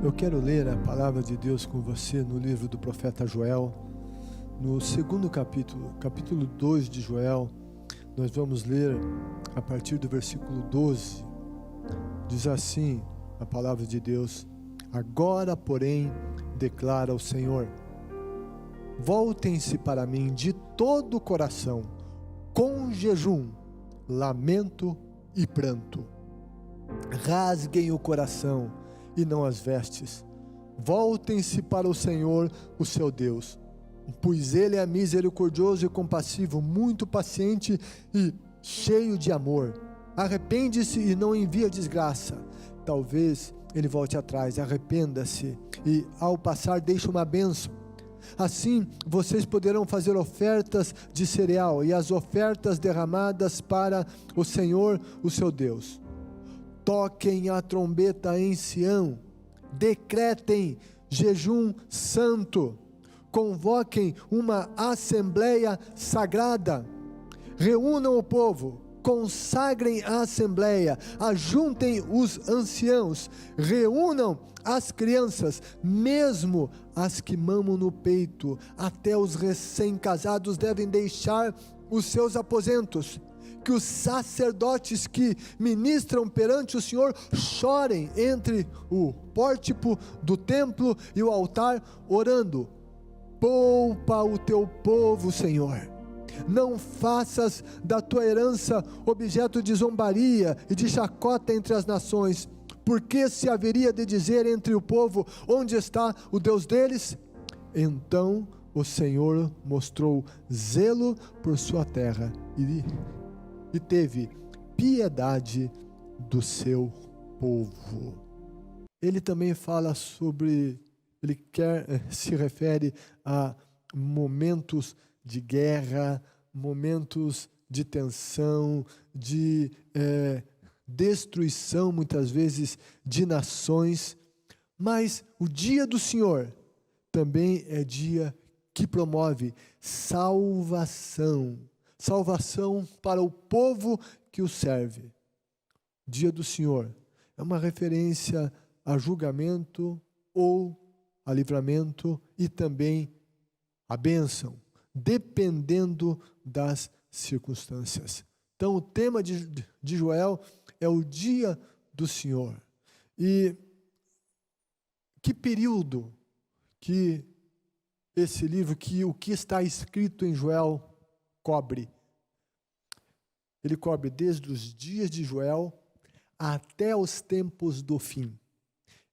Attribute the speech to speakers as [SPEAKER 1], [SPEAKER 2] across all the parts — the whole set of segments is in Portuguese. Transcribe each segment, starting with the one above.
[SPEAKER 1] Eu quero ler a palavra de Deus com você no livro do profeta Joel, no segundo capítulo, capítulo 2 de Joel. Nós vamos ler a partir do versículo 12. Diz assim a palavra de Deus: Agora, porém, declara o Senhor, voltem-se para mim de todo o coração, com jejum, lamento e pranto. Rasguem o coração e não as vestes. Voltem-se para o Senhor, o seu Deus, pois Ele é misericordioso e compassivo, muito paciente e cheio de amor. Arrepende-se e não envia desgraça. Talvez Ele volte atrás, arrependa-se e, ao passar, deixe uma bênção. Assim, vocês poderão fazer ofertas de cereal e as ofertas derramadas para o Senhor, o seu Deus. Toquem a trombeta em Sião, decretem jejum santo, convoquem uma assembleia sagrada, reúnam o povo, consagrem a assembleia, ajuntem os anciãos, reúnam as crianças, mesmo as que mamam no peito, até os recém-casados devem deixar os seus aposentos. Que os sacerdotes que ministram perante o Senhor chorem entre o pórtico do templo e o altar, orando: poupa o teu povo, Senhor. Não faças da tua herança objeto de zombaria e de chacota entre as nações, porque se haveria de dizer entre o povo: onde está o Deus deles? Então o Senhor mostrou zelo por sua terra e teve piedade do seu povo. Ele também fala sobre, se refere a momentos de guerra, momentos de tensão, de destruição, muitas vezes, de nações. Mas o dia do Senhor também é dia que promove salvação. Salvação para o povo que o serve. Dia do Senhor é uma referência a julgamento ou a livramento e também a bênção, dependendo das circunstâncias. Então o tema de Joel é o dia do Senhor. E que período que esse livro, o que está escrito em Joel, cobre? Ele cobre desde os dias de Joel até os tempos do fim.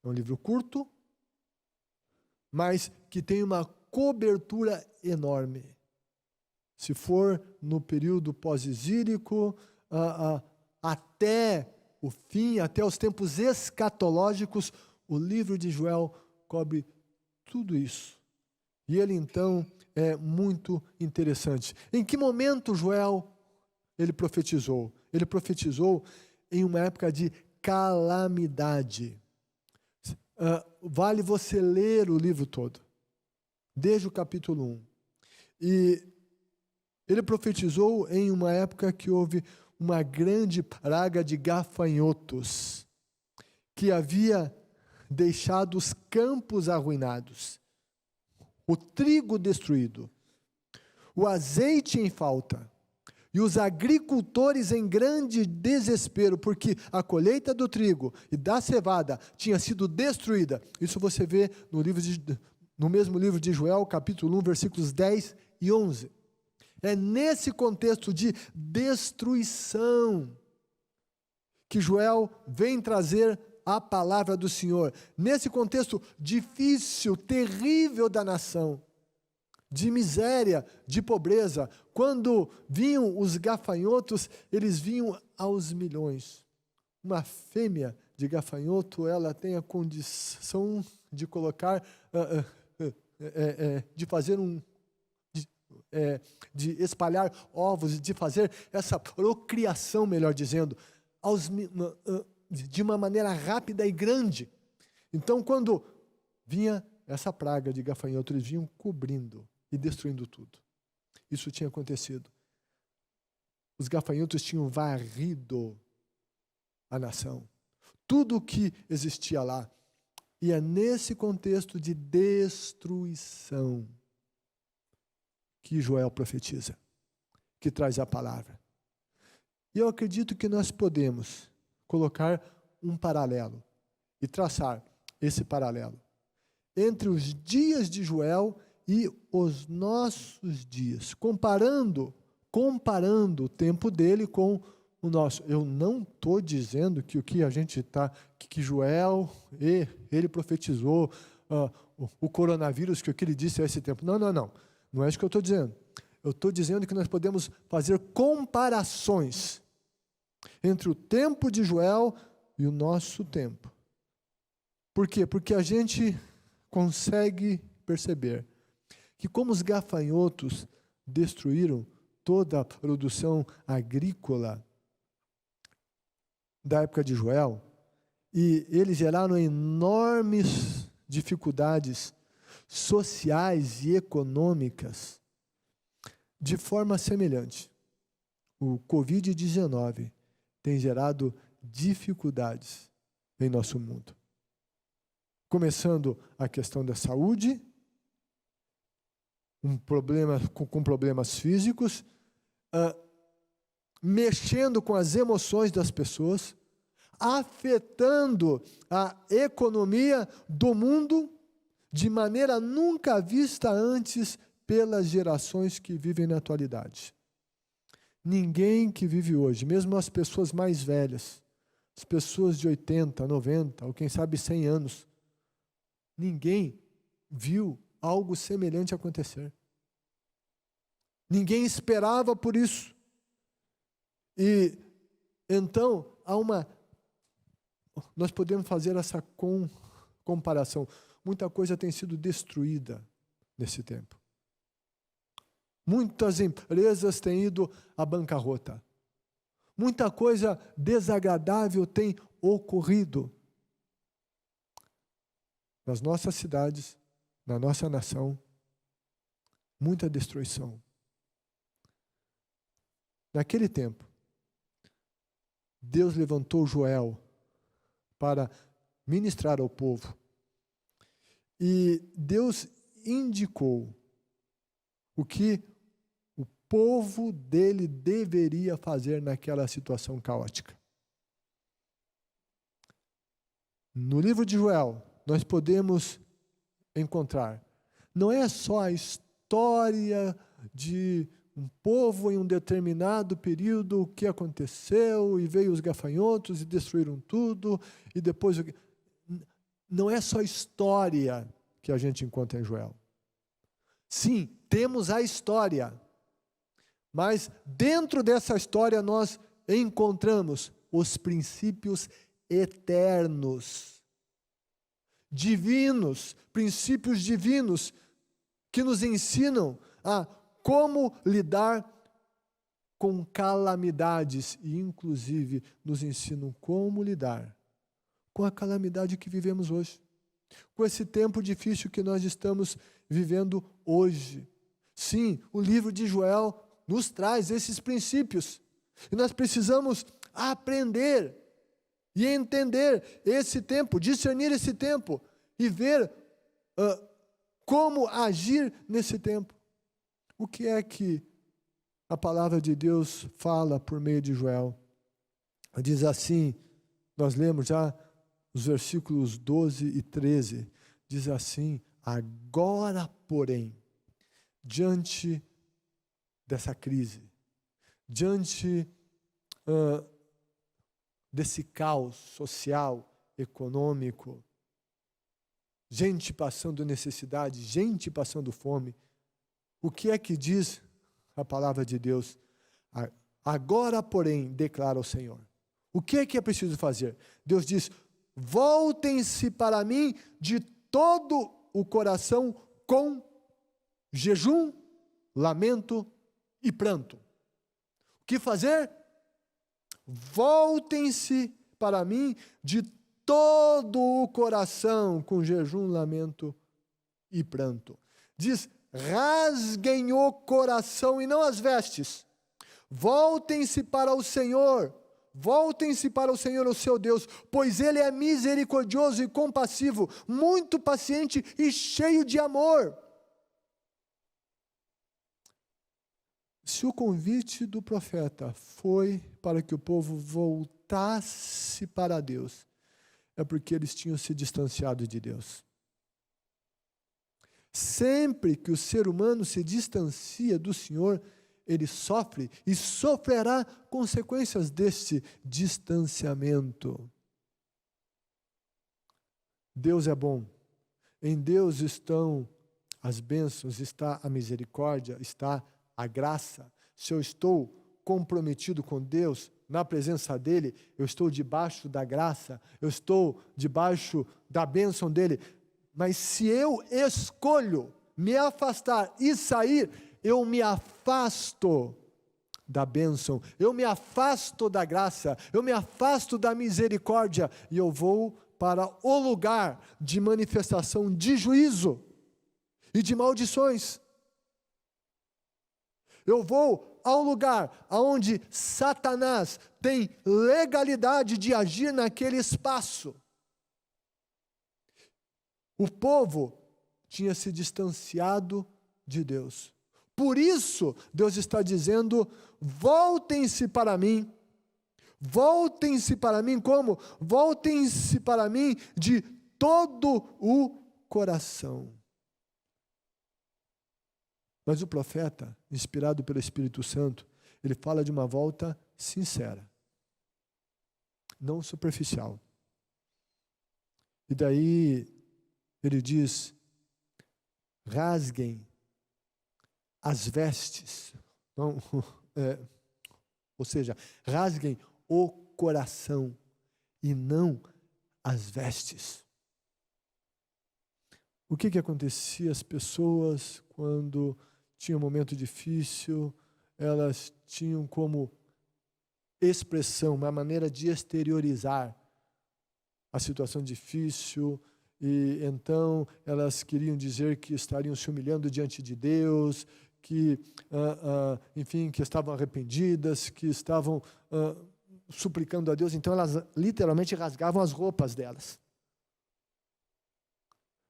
[SPEAKER 1] É um livro curto, mas que tem uma cobertura enorme. Se for no período pós-exílico, até o fim, até os tempos escatológicos, o livro de Joel cobre tudo isso. E ele então é muito interessante. Em que momento Joel ele profetizou? Ele profetizou em uma época de calamidade. Vale você ler o livro todo, desde o capítulo 1. E ele profetizou em uma época que houve uma grande praga de gafanhotos, que havia deixado os campos arruinados, o trigo destruído, o azeite em falta, e os agricultores em grande desespero, porque a colheita do trigo e da cevada tinha sido destruída. Isso você vê no mesmo livro de Joel, capítulo 1, versículos 10 e 11. É nesse contexto de destruição que Joel vem trazer a palavra do Senhor. Nesse contexto difícil, terrível da nação, de miséria, de pobreza, quando vinham os gafanhotos, eles vinham aos milhões. Uma fêmea de gafanhoto, ela tem a condição de colocar, de fazer de espalhar ovos, de fazer essa procriação, melhor dizendo, de uma maneira rápida e grande. Então, quando vinha essa praga de gafanhoto, eles vinham cobrindo e destruindo tudo. Isso tinha acontecido. Os gafanhotos tinham varrido a nação. Tudo o que existia lá. E é nesse contexto de destruição que Joel profetiza, que traz a palavra. E eu acredito que nós podemos colocar um paralelo e traçar esse paralelo entre os dias de Joel e os nossos dias, comparando o tempo dele com o nosso. Eu não estou dizendo que o que a gente está, que Joel, ele profetizou o coronavírus, que o que ele disse a esse tempo. Não. Não é isso que eu estou dizendo. Eu estou dizendo que nós podemos fazer comparações entre o tempo de Joel e o nosso tempo. Por quê? Porque a gente consegue perceber que como os gafanhotos destruíram toda a produção agrícola da época de Joel, e eles geraram enormes dificuldades sociais e econômicas, de forma semelhante, o Covid-19 tem gerado dificuldades em nosso mundo. Começando a questão da saúde, com problemas físicos, mexendo com as emoções das pessoas, afetando a economia do mundo de maneira nunca vista antes pelas gerações que vivem na atualidade. Ninguém que vive hoje, mesmo as pessoas mais velhas, as pessoas de 80, 90, ou quem sabe 100 anos, ninguém viu algo semelhante acontecer. Ninguém esperava por isso. E então nós podemos fazer essa comparação. Muita coisa tem sido destruída nesse tempo. Muitas empresas têm ido à bancarrota. Muita coisa desagradável tem ocorrido nas nossas cidades, na nossa nação. Muita destruição. Naquele tempo, Deus levantou Joel para ministrar ao povo. E Deus indicou o que o povo dele deveria fazer naquela situação caótica. No livro de Joel, nós podemos encontrar, não é só a história de um povo em um determinado período, o que aconteceu, e veio os gafanhotos e destruíram tudo, e depois... Não é só história que a gente encontra em Joel. Sim, temos a história, mas dentro dessa história nós encontramos os princípios eternos, divinos, princípios divinos, que nos ensinam a como lidar com calamidades e, inclusive, nos ensinam como lidar com a calamidade que vivemos hoje, com esse tempo difícil que nós estamos vivendo hoje. Sim, o livro de Joel nos traz esses princípios, e nós precisamos aprender e entender esse tempo, discernir esse tempo, e ver como agir nesse tempo. O que é que a palavra de Deus fala por meio de Joel? Diz assim, nós lemos já os versículos 12 e 13, diz assim: agora, porém, diante dessa crise, diante desse caos social, econômico, gente passando necessidade, gente passando fome, o que é que diz a palavra de Deus? Agora, porém, declara o Senhor. O que é preciso fazer? Deus diz: voltem-se para mim de todo o coração com jejum, lamento e pranto. O que fazer? Voltem-se para mim de todo o coração com jejum, lamento e pranto. Diz: rasguem o coração e não as vestes. Voltem-se para o Senhor. voltem-se para o Senhor, o seu Deus, pois Ele é misericordioso e compassivo, muito paciente e cheio de amor. Se o convite do profeta foi para que o povo voltasse para Deus, é porque eles tinham se distanciado de Deus. Sempre que o ser humano se distancia do Senhor, ele sofre e sofrerá consequências deste distanciamento. Deus é bom. Em Deus estão as bênçãos, está a misericórdia, está a graça. Se eu estou comprometido com Deus, na presença dEle, eu estou debaixo da graça, eu estou debaixo da bênção dEle. Mas se eu escolho me afastar e sair, eu me afasto da bênção, eu me afasto da graça, eu me afasto da misericórdia e eu vou para o lugar de manifestação de juízo e de maldições. Eu vou ao lugar onde Satanás tem legalidade de agir naquele espaço. O povo tinha se distanciado de Deus. Por isso, Deus está dizendo, voltem-se para mim. Voltem-se para mim como? Voltem-se para mim de todo o coração. Mas o profeta, inspirado pelo Espírito Santo, ele fala de uma volta sincera, não superficial. E daí ele diz, rasguem as vestes, não, ou seja, rasguem o coração e não as vestes. O que acontecia às pessoas quando tinha um momento difícil? Elas tinham como expressão, uma maneira de exteriorizar a situação difícil, e então elas queriam dizer que estariam se humilhando diante de Deus, que, enfim, que estavam arrependidas, que estavam suplicando a Deus. Então elas literalmente rasgavam as roupas delas.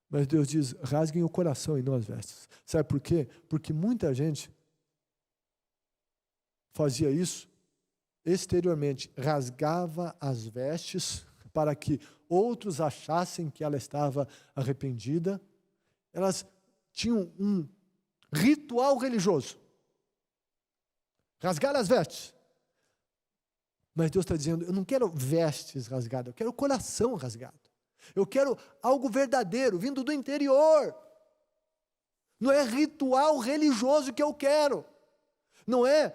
[SPEAKER 1] Mas Deus diz, rasguem o coração e não as vestes. Sabe por quê? Porque muita gente fazia isso exteriormente, rasgava as vestes para que outros achassem que ela estava arrependida. Elas tinham um ritual religioso. Rasgar as vestes. Mas Deus está dizendo, eu não quero vestes rasgadas, eu quero o coração rasgado. Eu quero algo verdadeiro, vindo do interior. Não é ritual religioso que eu quero. Não é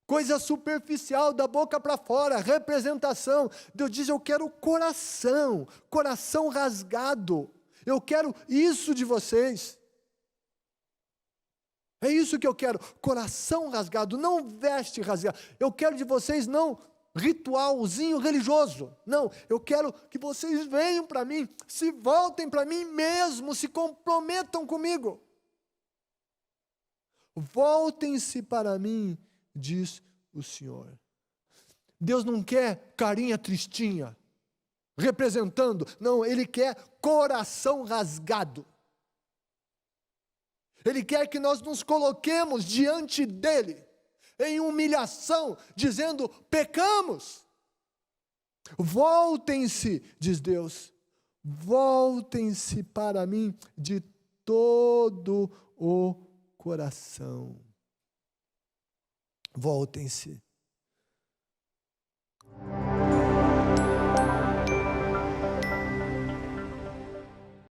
[SPEAKER 1] coisa superficial, da boca para fora, representação. Deus diz, eu quero coração, coração rasgado. Eu quero isso de vocês. É isso que eu quero, coração rasgado, não veste rasgada. Eu quero de vocês não ritualzinho religioso. Não, eu quero que vocês venham para mim, se voltem para mim mesmo, se comprometam comigo. Voltem-se para mim, diz o Senhor. Deus não quer carinha tristinha, representando. Não, Ele quer coração rasgado. Ele quer que nós nos coloquemos diante dEle, em humilhação, dizendo, pecamos. Voltem-se, diz Deus, voltem-se para mim de todo o coração. Voltem-se.